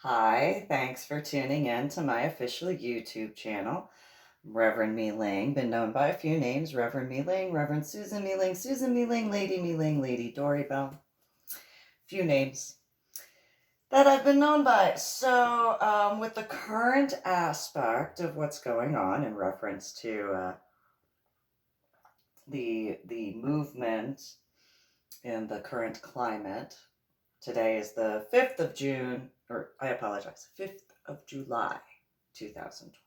Hi, thanks for tuning in to my official YouTube channel, Reverend MeeLing, been known by a few names, Reverend MeeLing, Reverend Susan MeeLing, Lady Dori, Belle, few names that I've been known by. So, with the current aspect of what's going on in reference to the movement in the current climate, today is the 5th of June, or I apologize, 5th of July, 2020.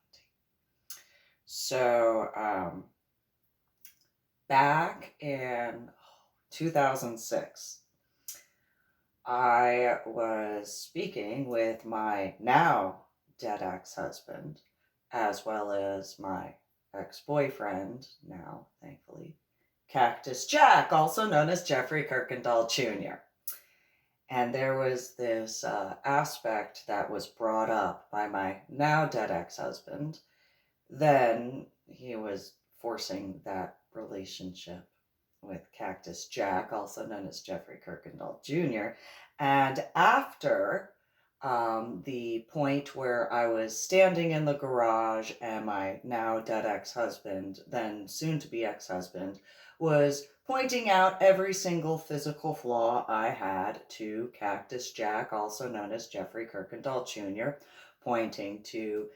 So, back in 2006, I was speaking with my now dead ex-husband, as well as my ex-boyfriend, now, thankfully, Cactus Jack, also known as Jeffrey Kuykendall Jr. And there was this aspect that was brought up by my now dead ex-husband. Then he was forcing that relationship with Cactus Jack, also known as Jeffrey Kuykendall Jr. And after the point where I was standing in the garage and my now dead ex-husband, then soon to be ex-husband, was pointing out every single physical flaw I had to Cactus Jack, also known as Jeffrey Kuykendall Jr., pointing to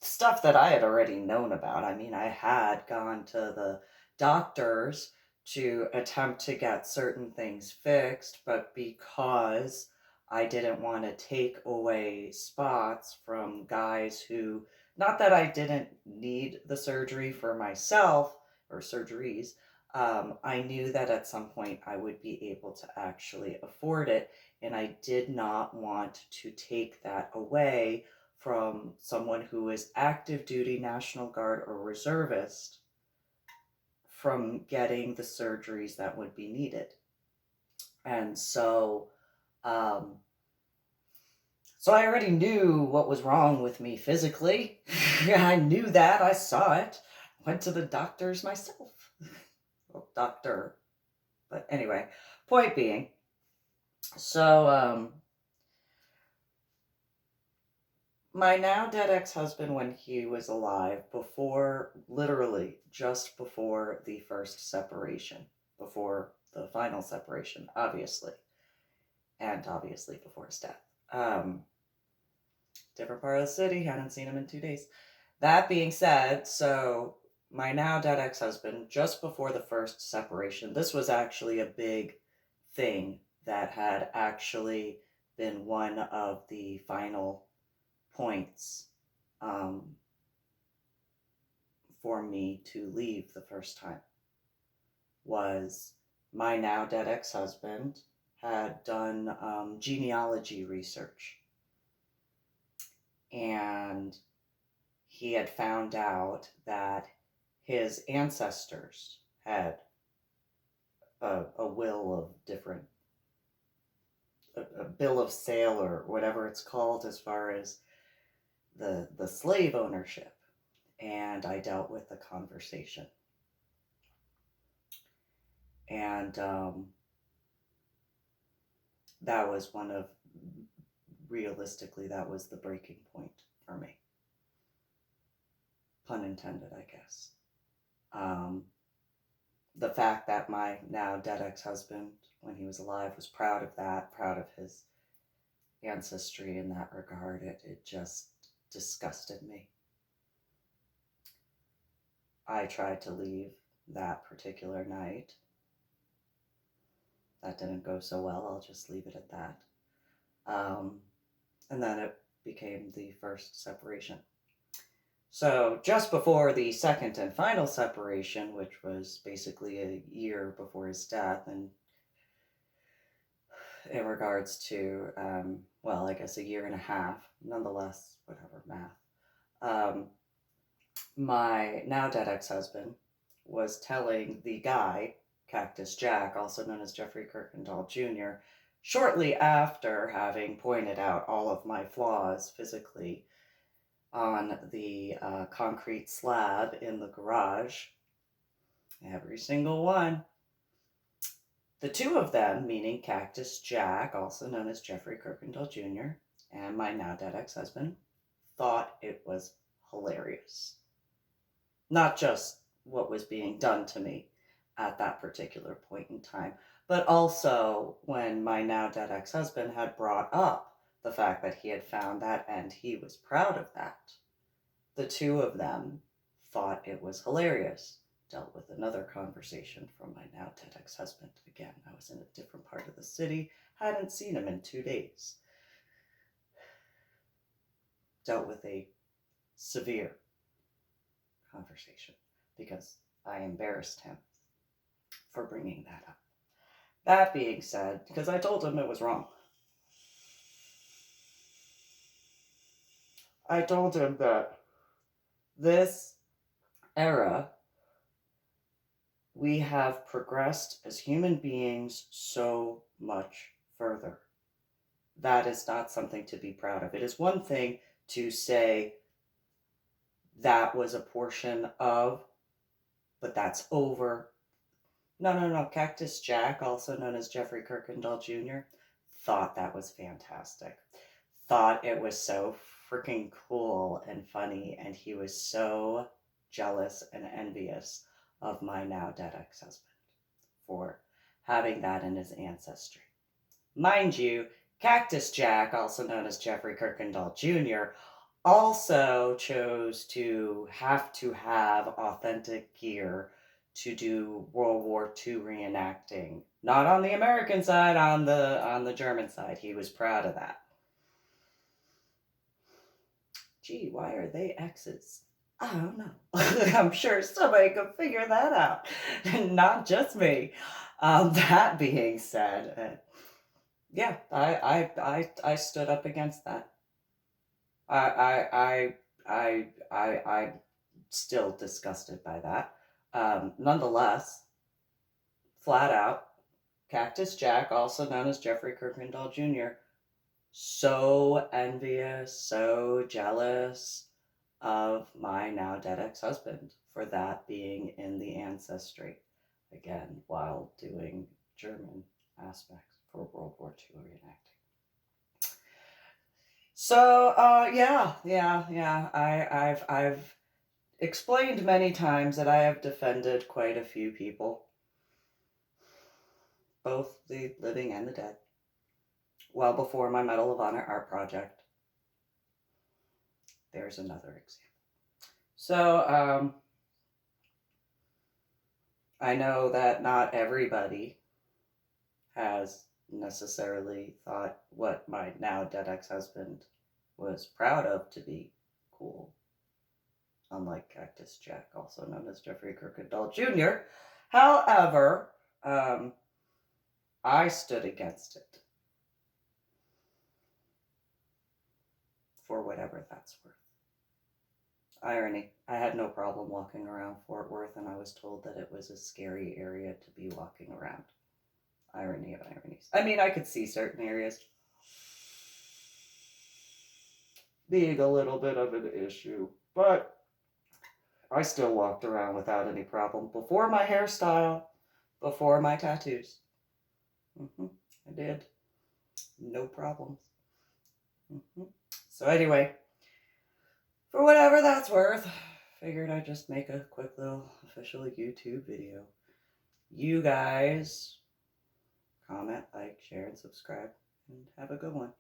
stuff that I had already known about. I mean, I had gone to the doctors to attempt to get certain things fixed, but because I didn't want to take away spots from guys who, not that I didn't need the surgery for myself or surgeries, I knew that at some point I would be able to actually afford it, and I did not want to take that away from someone who is active duty National Guard or reservist from getting the surgeries that would be needed. And um, so I already knew what was wrong with me physically. I knew that. I saw it. Went to the doctors myself. Well, doctor. But anyway, point being, so my now dead ex-husband, when he was alive, before, literally, just before the first separation, before the final separation, obviously, and obviously before his death. Different part of the city, hadn't seen him in 2 days. That being said, so my now dead ex-husband, just before the first separation, this was actually a big thing that had actually been one of the final points for me to leave the first time, was my now dead ex-husband had done genealogy research, and he had found out that his ancestors had a will of different, a bill of sale or whatever it's called, as far as the slave ownership. And I dealt with the conversation. And that was realistically, that was the breaking point for me. Pun intended, I guess. The fact that my now dead ex-husband, when he was alive, was proud of that, proud of his ancestry in that regard, it just disgusted me. I tried to leave that particular night. That didn't go so well. I'll just leave it at that. And then it became the first separation. So just before the second and final separation, which was basically a year before his death, and in regards to, well, I guess a year and a half, nonetheless, whatever, math. My now dead ex-husband was telling the guy, Cactus Jack, also known as Jeffrey Kuykendall Jr., shortly after having pointed out all of my flaws physically on the concrete slab in the garage, every single one. The two of them, meaning Cactus Jack, also known as Jeffrey Kuykendall Jr., and my now dead ex-husband thought it was hilarious. Not just what was being done to me at that particular point in time, but also when my now dead ex-husband had brought up the fact that he had found that and he was proud of that. The two of them thought it was hilarious. Dealt with another conversation from my now dead ex-husband. Again, I was in a different part of the city, hadn't seen him in 2 days. Dealt with a severe conversation because I embarrassed him for bringing that up. That being said, because I told him it was wrong. I told him that this era, we have progressed as human beings so much further. That is not something to be proud of. It is one thing to say that was a portion of, but that's over. No. Cactus Jack, also known as Jeffrey Kuykendall Jr., thought that was fantastic. Thought it was so freaking cool and funny, and he was so jealous and envious of my now dead ex-husband for having that in his ancestry. Mind you, Cactus Jack, also known as Jeffrey Kuykendall Jr., also chose to have authentic gear to do World War II reenacting. Not on the American side, on the German side. He was proud of that. Gee, why are they X's? I don't know. I'm sure somebody could figure that out. Not just me. That being said, yeah, I stood up against that. I'm still disgusted by that. Nonetheless, flat out, Cactus Jack, also known as Jeffrey Kuykendall Jr., so envious, so jealous of my now dead ex-husband for that being in the ancestry. Again, while doing German aspects for World War II reenacting. So, I've explained many times that I have defended quite a few people, both the living and the dead, well before my Medal of Honor art project. There's another example. So, I know that not everybody has necessarily thought what my now dead ex-husband was proud of to be cool. Unlike Cactus Jack, also known as Jeffrey Kuykendall Jr. However, I stood against it. For whatever that's worth. Irony. I had no problem walking around Fort Worth, and I was told that it was a scary area to be walking around. Irony of ironies. I mean, I could see certain areas being a little bit of an issue, but I still walked around without any problem. Before my hairstyle, before my tattoos. I did. No problems. So anyway, for whatever that's worth, figured I'd just make a quick little official YouTube video. You guys comment, like, share, and subscribe, and have a good one.